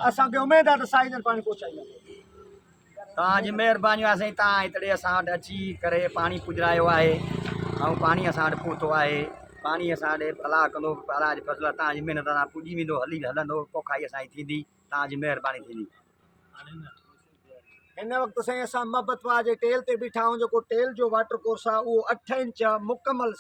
असांखे उमेद आहे त साईं पाणी पहुचाईंदा। तव्हांजी महिरबानी आहे साईं, तव्हां हिते असां वटि अची करे पाणी पुॼायो आहे ऐं पाणी असां वटि पहुतो आहे। पाणी असां ॾे भला कंदो, भला जी फ़सुलु तव्हांजी महिनत सां पुॼी वेंदो, हलंदो, पोखाई असांजी थींदी, तव्हांजी महिरबानी थींदी। हिन वक़्तु साईं असां महबतवा जे टेल ते बीठा आहियूं, जेको टेल जो वाटर कोर्स आहे उहो 8 इंच मुकमल